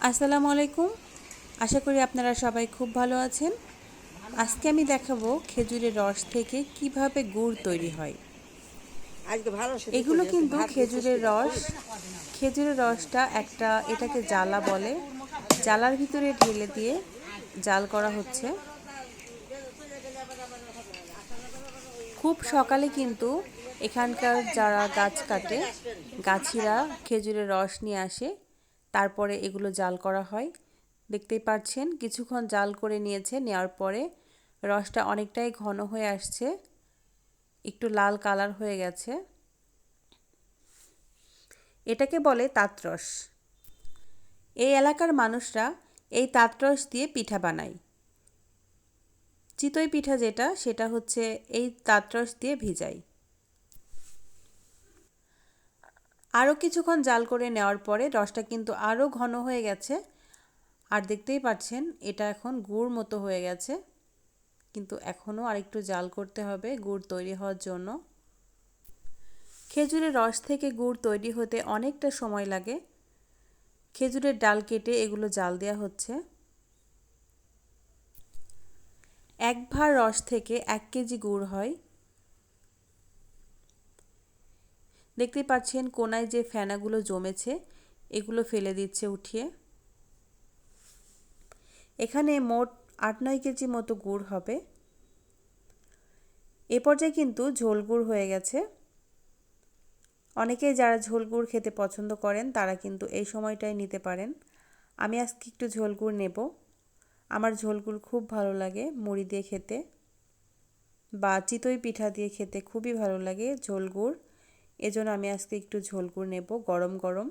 আসসালামু আলাইকুম। আশা করি আপনারা সবাই খুব ভালো আছেন। আজকে আমি দেখাবো খেজুরের রস থেকে কিভাবে গুড় তৈরি হয়। এগুলো কিন্তু খেজুরের রস। খেজুরের রসটা এটাকে জ্বালা বলে। জ্বালার ভিতরে ঢেলে দিয়ে জাল করা হচ্ছে। খুব সকালে কিন্তু এখানকার যারা গাছ কাটে গাছিরা খেজুরের রস নিয়ে আসে, তারপরে এগুলো জাল করা হয়। দেখতেই পাচ্ছেন কিছুক্ষণ জাল করে নিয়েছে, নেওয়ার পরে রসটা অনেকটাই ঘন হয়ে আসছে, একটু লাল কালার হয়ে গেছে। এটাকে বলে তাঁতরস। এই এলাকার মানুষরা এই তাঁতরস দিয়ে পিঠা বানায়। চিতই পিঠা সেটা হচ্ছে এই তাঁতরস দিয়ে ভিজায়। আরও কিছুক্ষণ জাল করে নেওয়ার পরে রসটা কিন্তু আরও ঘন হয়ে গেছে। আর দেখতেই পাচ্ছেন এটা এখন গুড় মতো হয়ে গেছে, কিন্তু এখনও আরেকটু জাল করতে হবে গুড় তৈরি হওয়ার জন্য। খেজুরের রস থেকে গুড় তৈরি হতে অনেকটা সময় লাগে। খেজুরের ডাল কেটে এগুলো জাল দেওয়া হচ্ছে। 1 ভার রস থেকে 1 কেজি গুড় হয়। দেখতেই পাচ্ছেন কোনায় যে ফেনাগুলো জমেছে এগুলো ফেলে দিচ্ছে উঠিয়ে। এখানে মোট 8-9 কেজি মতো গুড় হবে। এ পর্যায়ে কিন্তু ঝোল গুড় হয়ে গেছে। অনেকেই যারা ঝোল গুড় খেতে পছন্দ করেন তারা কিন্তু এই সময়টাই নিতে পারেন। আমি আজকে একটু ঝোল গুড় নেব। আমার ঝোল গুড় খুব ভালো লাগে মুড়ি দিয়ে খেতে বা চিতই পিঠা দিয়ে খেতে খুবই ভালো লাগে ঝোল গুড়। এজন্য আমি আজকে একটু ঝোল গুড় নেব গরম গরম।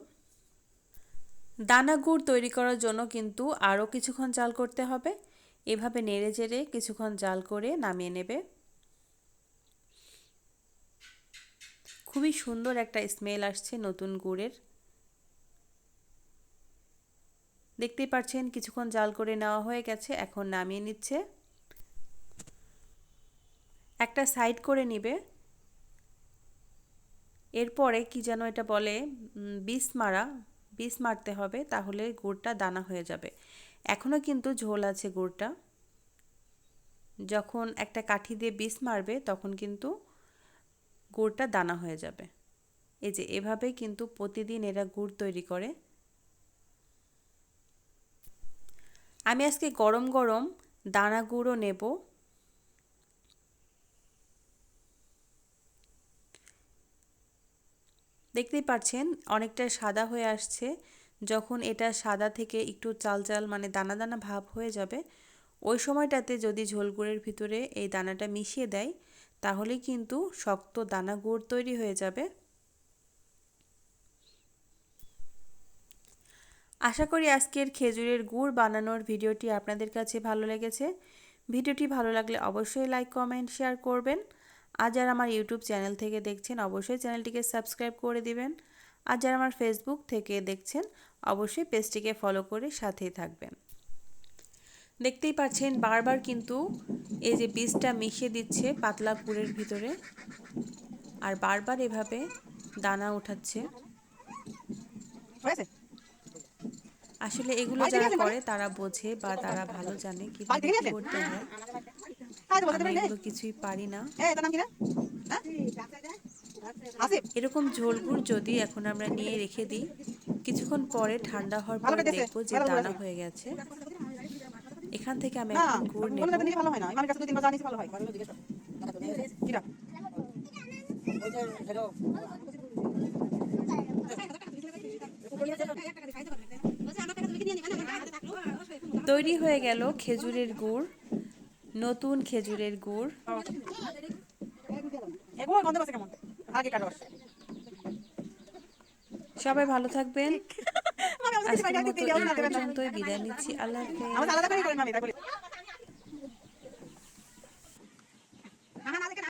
দানা গুড় তৈরি করার জন্য কিন্তু আরও কিছুক্ষণ জাল করতে হবে। এভাবে নেড়ে চেড়ে কিছুক্ষণ জাল করে নামিয়ে নেবে। খুবই সুন্দর একটা স্মেল আসছে নতুন গুড়ের। দেখতেই পাচ্ছেন কিছুক্ষণ জাল করে নেওয়া হয়ে গেছে, এখন নামিয়ে নিচ্ছে। একটা সাইড করে নিবে। এরপরে কি যেন এটা বলে, বিষ মারতে হবে, তাহলে গুড়টা দানা হয়ে যাবে। এখনও কিন্তু ঝোল আছে গুড়টা। যখন একটা কাঠি দিয়ে বিষ মারবে তখন কিন্তু গুড়টা দানা হয়ে যাবে। এই যে এভাবেই কিন্তু প্রতিদিন এরা গুড় তৈরি করে। আমি আজকে গরম গরম দানা গুঁড়ো নেব। দেখতেই পাচ্ছেন অনেকটা সাদা হয়ে আসছে। যখন এটা সাদা থেকে একটু চাল চাল মানে দানা দানা ভাব হয়ে যাবে, ওই সময়টাতে যদি ঝোল গুড়ের ভিতরে এই দানাটা মিশিয়ে দেয় তাহলে কিন্তু শক্ত দানা গুড় তৈরি হয়ে যাবে। আশা করি আজকের খেজুরের গুড় বানানোর ভিডিওটি আপনাদের কাছে ভালো লেগেছে। ভিডিওটি ভালো লাগলে অবশ্যই লাইক কমেন্ট শেয়ার করবেন। আর যারা আমার ইউটিউব চ্যানেল থেকে দেখছেন অবশ্যই চ্যানেলটিকে সাবস্ক্রাইব করে দিবেন। আর যারা আমার ফেসবুক থেকে দেখছেন অবশ্যই পেজটিকে ফলো করে সাথেই থাকবেন। দেখতেই পাচ্ছেন বারবার কিন্তু এই যে বীজটা মিশিয়ে দিচ্ছে পাতলা গুড়ের ভিতরে, আর বারবার এভাবে দানা উঠাচ্ছে। আসলে এগুলো যারা করে তারা বোঝে বা তারা ভালো জানে কিভাবে কি করতে হয়। আমি এগুলো কিছুই পারি না। এরকম ঝোল গুড় যদি এখন আমরা নিয়ে রেখে দিই, কিছুক্ষণ পরে ঠান্ডা হওয়ার পর দেখবো যে দানা হয়ে গেছে। এখান থেকে আমি এখন গুড় নেব। তৈরি হয়ে গেল খেজুরের গুড়, নতুন খেজুরের গুড়। সবাই ভালো থাকবেন। আজকের মতো এই পর্যন্তই বিদায় নিচ্ছি। আল্লাহ হাফেজ।